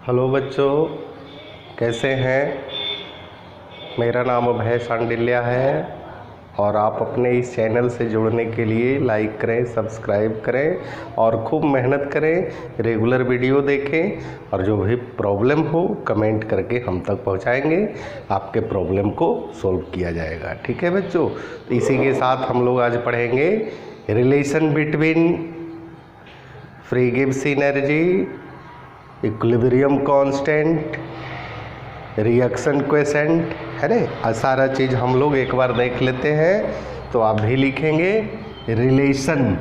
Hello बच्चों, कैसे हैं। मेरा नाम अभय सांडिल्या है और आप अपने इस चैनल से जुड़ने के लिए लाइक करें, सब्सक्राइब करें और खूब मेहनत करें, रेगुलर वीडियो देखें और जो भी प्रॉब्लम हो कमेंट करके हम तक पहुंचाएंगे। आपके प्रॉब्लम को सॉल्व किया जाएगा। ठीक है बच्चों, तो इसी के साथ हम लोग आज पढ़ेंगे relation between free Gibbs energy, equilibrium constant, reaction quotient है ना। सारा चीज़ हम लोग एक बार देख लेते हैं। तो आप भी लिखेंगे रिलेशन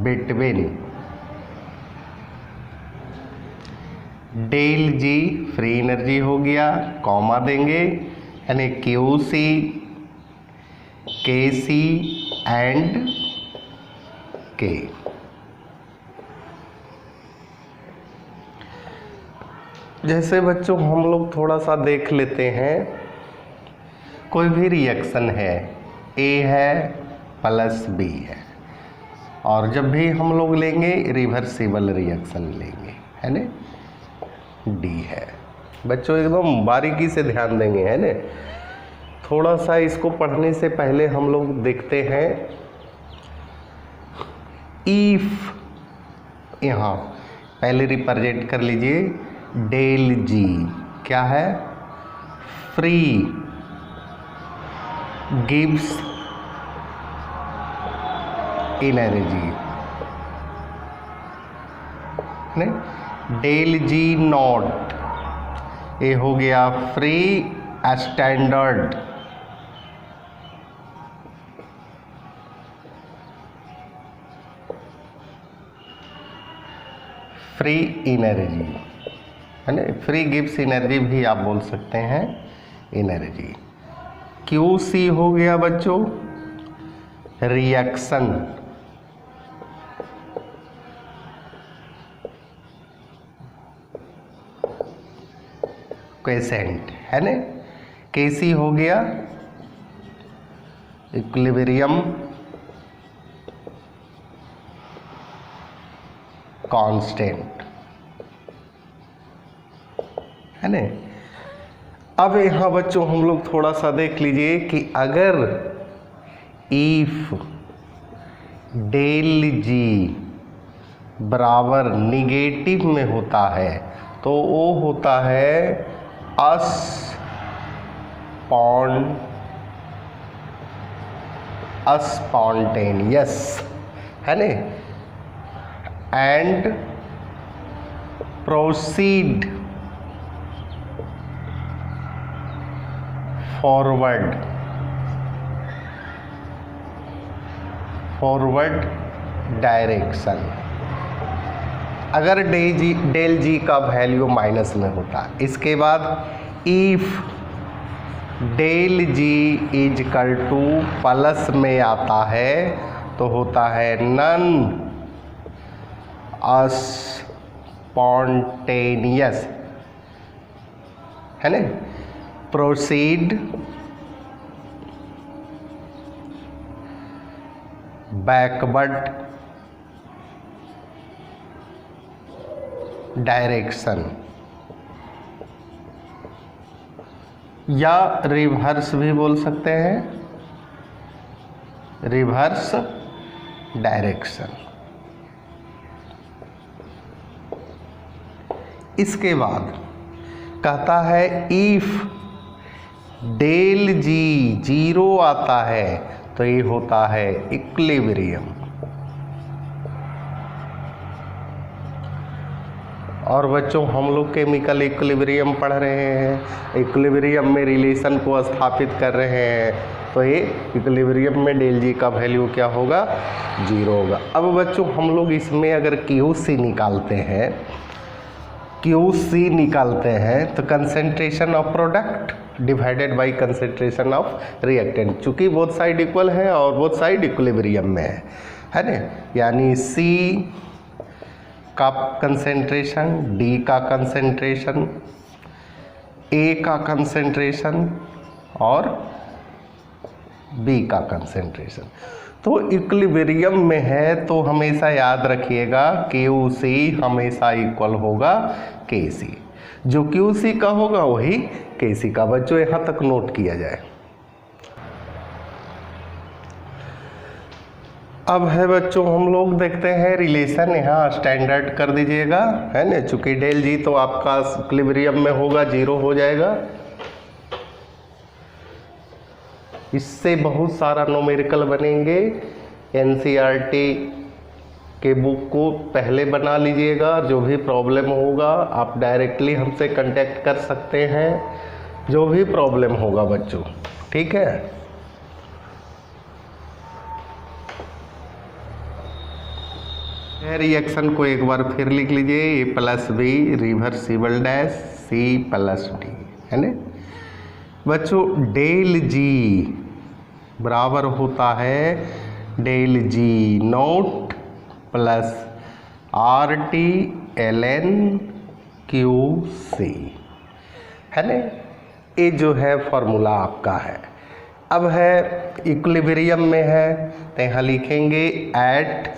बिटवीन डेल जी फ्री एनर्जी हो गया, कॉमा देंगे यानी क्यू सी के सी एंड के। जैसे बच्चों हम लोग थोड़ा सा देख लेते हैं, कोई भी रिएक्शन है, ए है प्लस बी है, और जब भी हम लोग लेंगे रिवर्सिबल रिएक्शन लेंगे है ना, डी है। बच्चों एकदम बारीकी से ध्यान देंगे है ना। थोड़ा सा इसको पढ़ने से पहले हम लोग देखते हैं इफ, यहाँ पहले रिप्रेजेंट कर लीजिए डेल जी क्या है, फ्री गिब्स एनर्जी नहीं, डेल जी नॉट, ये हो गया फ्री स्टैंडर्ड फ्री एनर्जी है ना, फ्री गिब्स एनर्जी भी आप बोल सकते हैं एनर्जी। क्यू सी हो गया बच्चों रिएक्शन क्वोशिएंट है ना, के सी हो गया इक्विलिब्रियम कांस्टेंट है ना। अब यहाँ बच्चों हम लोग थोड़ा सा देख लीजिए कि अगर इफ डेल जी बराबर निगेटिव में होता है तो वो होता है स्पॉन्टेनियस है ना, एंड प्रोसीड फॉरवर्ड डायरेक्शन। अगर डेल जी का वैल्यू माइनस में होता, इसके बाद if del G is equal to plus में आता है तो होता है नन स्पॉन्टेनियस है ना, प्रोसीड बैकवर्ड डायरेक्शन, या रिवर्स भी बोल सकते हैं, रिवर्स डायरेक्शन। इसके बाद कहता है इफ डेल जी जीरो आता है तो ये होता है इक्विलिब्रियम। और बच्चों हम लोग केमिकल इक्विलिब्रियम पढ़ रहे हैं, इक्विलिब्रियम में रिलेशन को स्थापित कर रहे हैं, तो ये इक्विलिब्रियम में डेल जी का वैल्यू क्या होगा, जीरो होगा। अब बच्चों हम लोग इसमें अगर क्यू सी निकालते हैं, तो concentration of product divided by concentration of reactant, चूँकि बोथ साइड इक्वल है और बोथ साइड इक्विलिब्रियम में है ना, यानी सी का कंसेंट्रेशन, डी का कंसेंट्रेशन, ए का कंसेंट्रेशन और बी का कंसेंट्रेशन। तो इक्विलिब्रियम में है तो हमेशा याद रखिएगा QC हमेशा इक्वल होगा KC, जो QC का होगा वही KC का। बच्चों यहाँ तक नोट किया जाए। अब है बच्चों हम लोग देखते हैं रिलेशन, यहाँ स्टैंडर्ड कर दीजिएगा, है ना, चूंकि डेल जी तो आपका इक्विलिब्रियम में होगा 0 हो जाएगा। इससे बहुत सारा न्यूमेरिकल बनेंगे। NCERT के बुक को पहले बना लीजिएगा, जो भी प्रॉब्लम होगा आप डायरेक्टली हमसे कांटेक्ट कर सकते हैं, जो भी प्रॉब्लम होगा बच्चों, ठीक है। रिएक्शन को एक बार फिर लिख लीजिए, A+B रिवर्सिबल डैश C+D, है ना बच्चों। डेल जी बराबर होता है del G naught plus RT ln QC, है ना। ये जो है फॉर्मूला आपका है। अब है इक्विलिब्रियम में है तो यहाँ लिखेंगे एट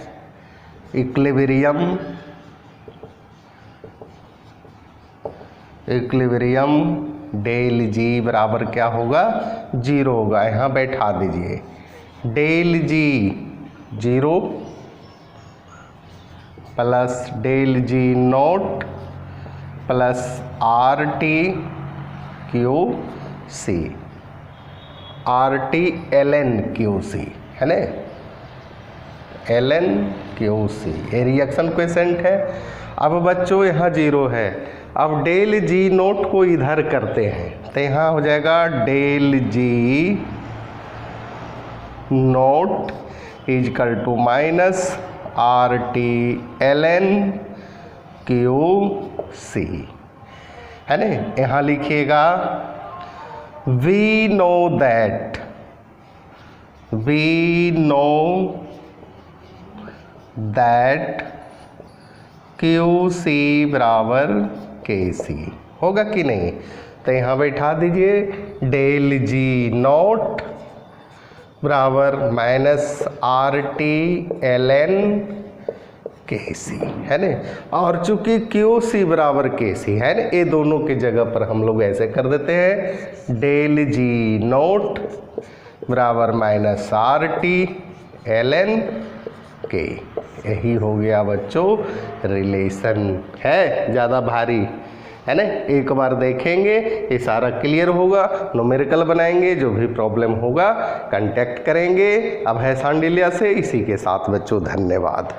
इक्विलिब्रियम डेल जी बराबर क्या होगा 0 होगा। यहाँ बैठा दीजिए del G 0 plus del G naught plus RT QC, RT ln QC, है ना, ln QC। ये रिएक्शन क्वेश्चन है। अब बच्चों यहाँ 0 है। अब डेल जी नोट को इधर करते हैं तो यहाँ हो जाएगा del G not equal to minus RT ln QC, है ना। यहाँ लिखिएगा वी नो दैट QC बराबर KC होगा कि नहीं। तो यहाँ बैठा दीजिए डेल जी नोट बराबर माइनस RT ln KC, है ना। और चूंकि QC बराबर KC है ना, ये दोनों की जगह पर हम लोग ऐसे कर देते हैं डेल जी नोट बराबर माइनस RT ln K। यही हो गया बच्चों रिलेशन, है ज़्यादा भारी, है ना। एक बार देखेंगे ये सारा क्लियर होगा, न्यूमेरिकल बनाएंगे, जो भी प्रॉब्लम होगा कांटेक्ट करेंगे। अब है सांडिल्या से। इसी के साथ बच्चों धन्यवाद।